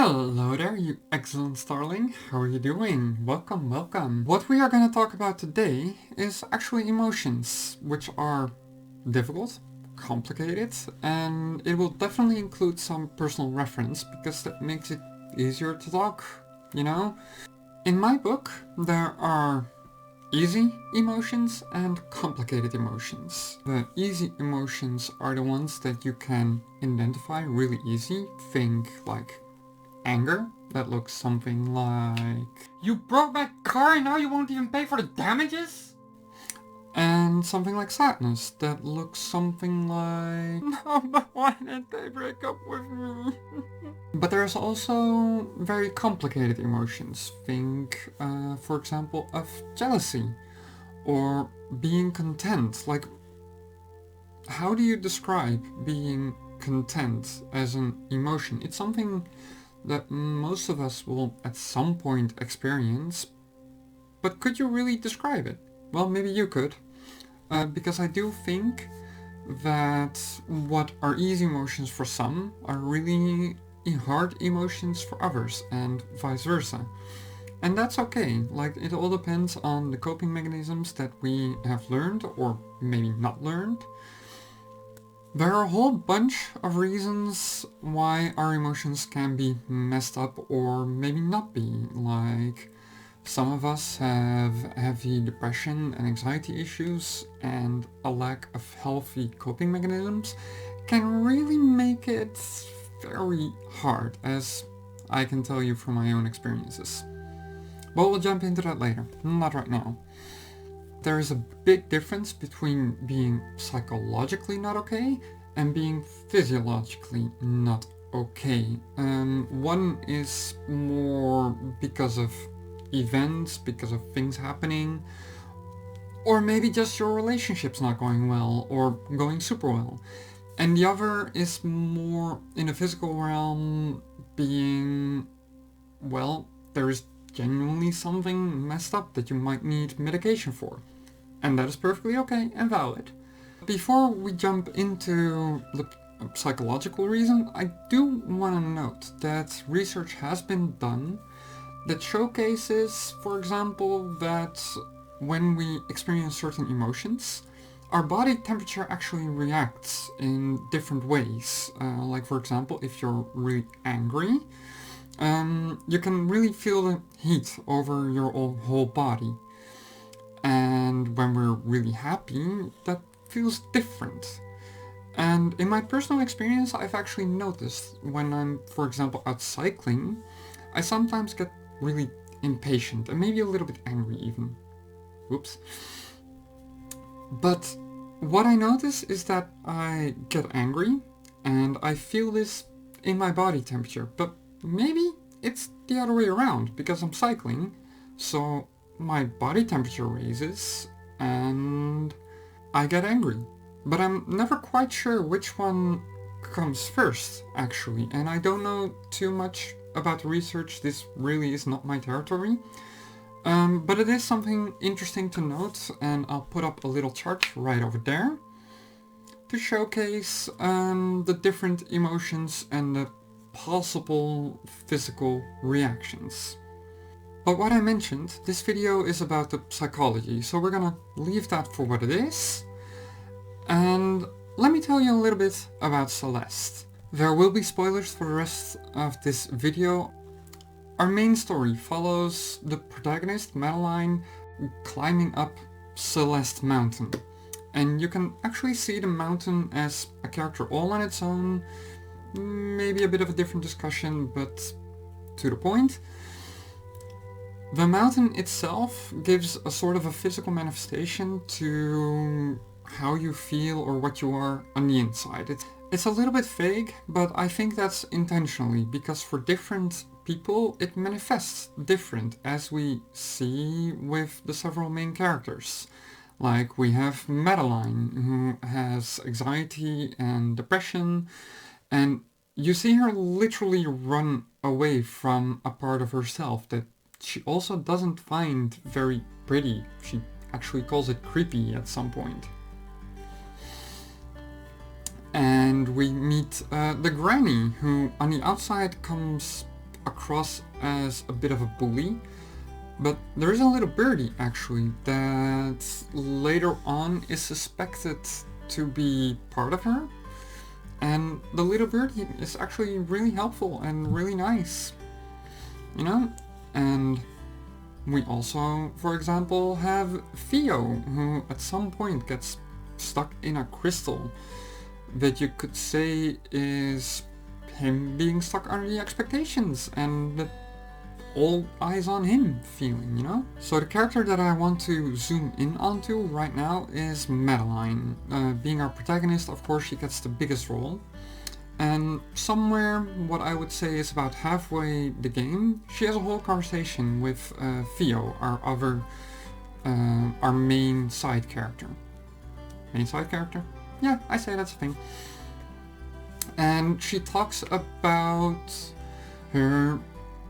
Hello there, you excellent starling. How are you doing? Welcome, welcome. What we are going to talk about today is actually emotions, which are difficult, complicated, and it will definitely include some personal reference because that makes it easier to talk, you know? In my book, there are easy emotions and complicated emotions. The easy emotions are the ones that you can identify really easy. Think like anger, that looks something like, "You broke my car and now you won't even pay for the damages?" And something like sadness, that looks something like, "No, but why did they break up with me?" But there's also very complicated emotions. Think, for example, of jealousy or being content. Like, how do you describe being content as an emotion? It's something that most of us will at some point experience, but could you really describe it? Well, maybe you could, because I do think that what are easy emotions for some are really hard emotions for others, and vice versa. And that's okay, like it all depends on the coping mechanisms that we have learned, or maybe not learned. There are a whole bunch of reasons why our emotions can be messed up or maybe not be. Like, some of us have heavy depression and anxiety issues, and a lack of healthy coping mechanisms can really make it very hard, as I can tell you from my own experiences. But we'll jump into that later, not right now. There is a big difference between being psychologically not okay and being physiologically not okay. One is more because of events, because of things happening, or maybe just your relationship's not going well or going super well. And the other is more in a physical realm, being, well, there is genuinely something messed up that you might need medication for. And that is perfectly okay and valid. Before we jump into the psychological reason, I do want to note that research has been done that showcases, for example, that when we experience certain emotions, our body temperature actually reacts in different ways. Like, for example, if you're really angry, you can really feel the heat over your whole body. And when we're really happy, that feels different. And in my personal experience, I've actually noticed when I'm, for example, out cycling, I sometimes get really impatient and maybe a little bit angry even. Whoops. But what I notice is that I get angry and I feel this in my body temperature, but maybe it's the other way around because I'm cycling, so my body temperature raises and I get angry. But I'm never quite sure which one comes first, actually, and I don't know too much about research. This really is not my territory. But it is something interesting to note, and I'll put up a little chart right over there to showcase the different emotions and the possible physical reactions. But what I mentioned, this video is about the psychology, so we're gonna leave that for what it is. And let me tell you a little bit about Celeste. There will be spoilers for the rest of this video. Our main story follows the protagonist, Madeline, climbing up Celeste Mountain. And you can actually see the mountain as a character all on its own. Maybe a bit of a different discussion, but to the point. The mountain itself gives a sort of a physical manifestation to how you feel or what you are on the inside. It's a little bit vague, but I think that's intentionally, because for different people it manifests different, as we see with the several main characters. Like, we have Madeline, who has anxiety and depression, and you see her literally run away from a part of herself that she also doesn't find very pretty. She actually calls it creepy at some point. And we meet the granny, who on the outside comes across as a bit of a bully, but there is a little birdie actually that later on is suspected to be part of her, and the little birdie is actually really helpful and really nice, you know? And we also, for example, have Theo, who at some point gets stuck in a crystal that you could say is him being stuck under the expectations and the all eyes on him feeling, you know? So the character that I want to zoom in onto right now is Madeline. Being our protagonist, of course, she gets the biggest role. And somewhere, what I would say is about halfway the game, she has a whole conversation with Theo, our main side character. Main side character? Yeah, I say that's a thing. And she talks about her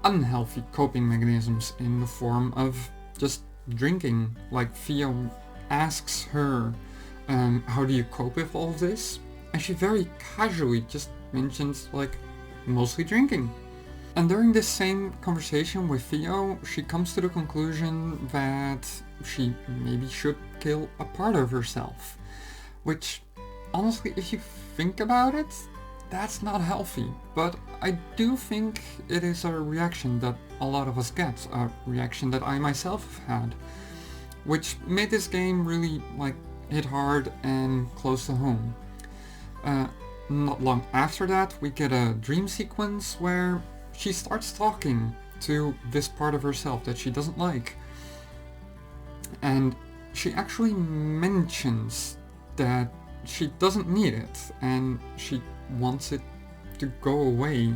unhealthy coping mechanisms in the form of just drinking. Like Theo asks her, how do you cope with all of this? And she very casually just mentions, like, mostly drinking. And during this same conversation with Theo, she comes to the conclusion that she maybe should kill a part of herself. Which, honestly, if you think about it, that's not healthy. But I do think it is a reaction that a lot of us get, a reaction that I myself have had, which made this game really, like, hit hard and close to home. Not long after that, we get a dream sequence where she starts talking to this part of herself that she doesn't like. And she actually mentions that she doesn't need it and she wants it to go away.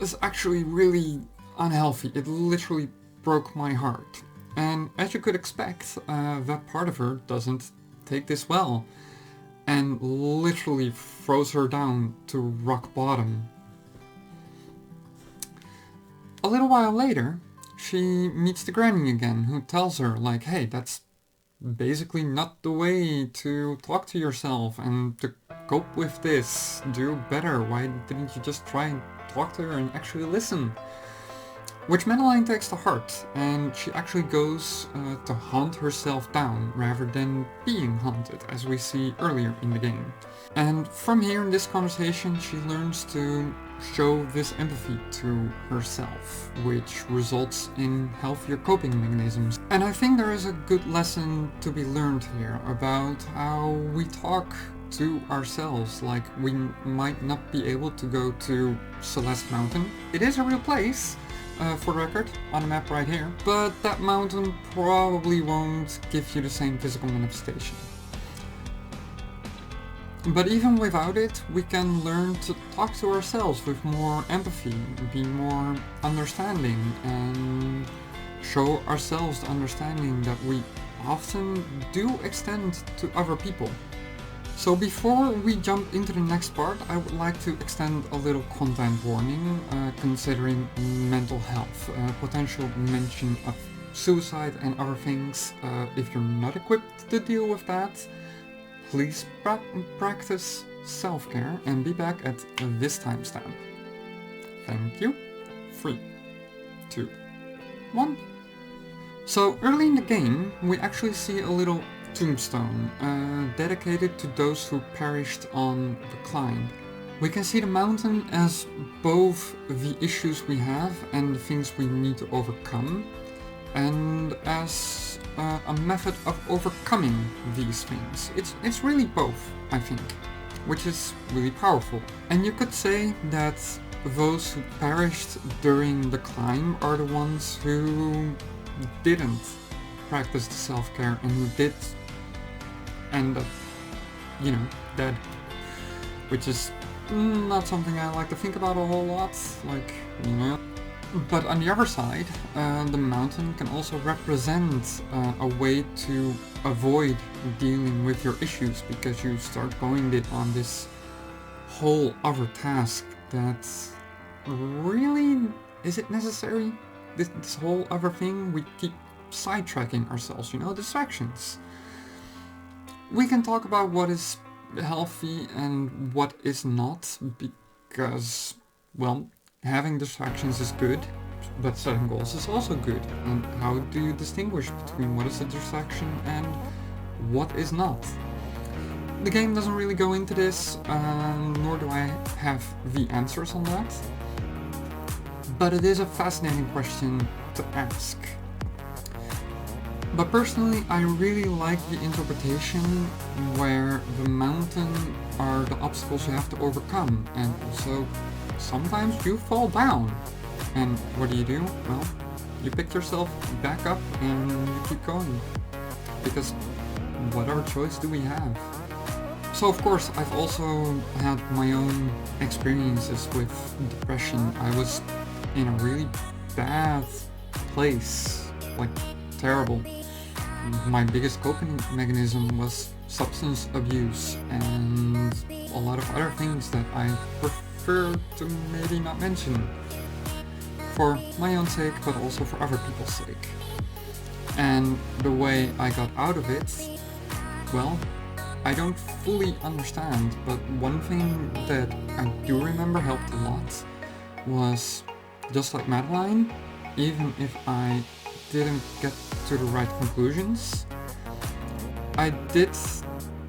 It's actually really unhealthy. It literally broke my heart. And as you could expect, that part of her doesn't take this well, and literally throws her down to rock bottom. A little while later, she meets the granny again, who tells her, like, hey, that's basically not the way to talk to yourself and to cope with this. Do better. Why didn't you just try and talk to her and actually listen? Which Madeline takes to heart, and she actually goes to hunt herself down rather than being hunted, as we see earlier in the game. And from here in this conversation, she learns to show this empathy to herself, which results in healthier coping mechanisms. And I think there is a good lesson to be learned here about how we talk to ourselves. Like, we might not be able to go to Celeste Mountain. It is a real place, for the record, on the map right here, but that mountain probably won't give you the same physical manifestation. But even without it, we can learn to talk to ourselves with more empathy, be more understanding, and show ourselves the understanding that we often do extend to other people. So before we jump into the next part, I would like to extend a little content warning considering mental health, potential mention of suicide and other things. If you're not equipped to deal with that, please practice self-care and be back at this timestamp. Thank you. 3, 2, 1. So early in the game, we actually see a little tombstone dedicated to those who perished on the climb. We can see the mountain as both the issues we have and the things we need to overcome, and as a method of overcoming these things. It's really both, I think, which is really powerful. And you could say that those who perished during the climb are the ones who didn't practice the self-care and who did end up, dead. Which is not something I like to think about a whole lot, But on the other side, the mountain can also represent a way to avoid dealing with your issues, because you start going on this whole other task that really, is it necessary? This whole other thing, we keep sidetracking ourselves, distractions. We can talk about what is healthy and what is not, because, well, having distractions is good, but setting goals is also good. And how do you distinguish between what is a distraction and what is not? The game doesn't really go into this, nor do I have the answers on that. But it is a fascinating question to ask. But personally, I really like the interpretation where the mountain are the obstacles you have to overcome, and also sometimes you fall down. And what do? Well, you pick yourself back up and you keep going. Because what other choice do we have? So of course, I've also had my own experiences with depression. I was in a really bad place, like terrible. My biggest coping mechanism was substance abuse and a lot of other things that I prefer to maybe not mention. For my own sake, but also for other people's sake. And the way I got out of it, well, I don't fully understand, but one thing that I do remember helped a lot was, just like Madeline, even if I didn't get to the right conclusions, I did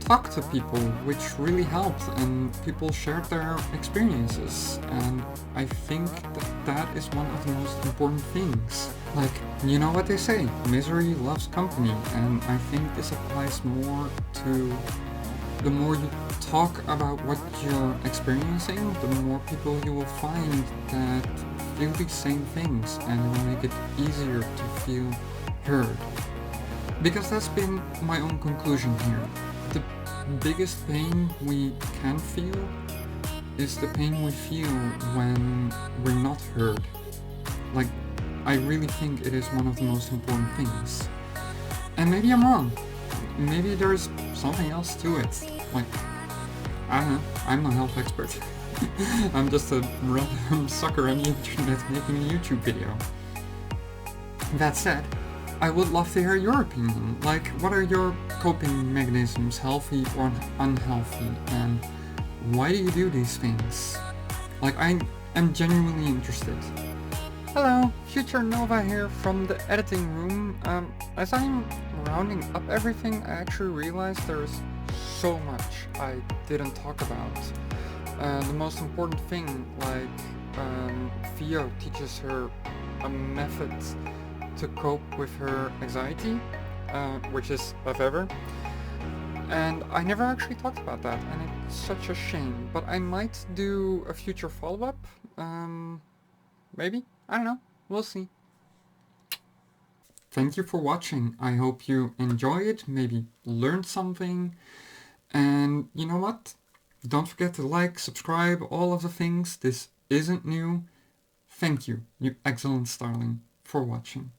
talk to people, which really helped, and people shared their experiences, and I think that that is one of the most important things. Like, you know what they say, misery loves company, and I think this applies more to the more you talk about what you're experiencing, the more people you will find that feel the same things, and it will make it easier to feel heard. Because that's been my own conclusion here. The biggest pain we can feel is the pain we feel when we're not heard. Like, I really think it is one of the most important things. And maybe I'm wrong. Maybe there's something else to it. Like, I don't know, I'm no health expert. I'm just a random sucker on the internet making a YouTube video. That said, I would love to hear your opinion. Like, what are your coping mechanisms, healthy or unhealthy, and why do you do these things? Like, I am genuinely interested. Hello, Future Nova here from the editing room. As I'm rounding up everything, I actually realized there's so much I didn't talk about. The most important thing, like, Theo teaches her a method to cope with her anxiety, which is if ever. And I never actually talked about that, and it's such a shame. But I might do a future follow-up. Maybe? I don't know. We'll see. Thank you for watching. I hope you enjoyed, maybe learned something. And you know what? Don't forget to like, subscribe, all of the things. This isn't new. Thank you, you excellent starling, for watching.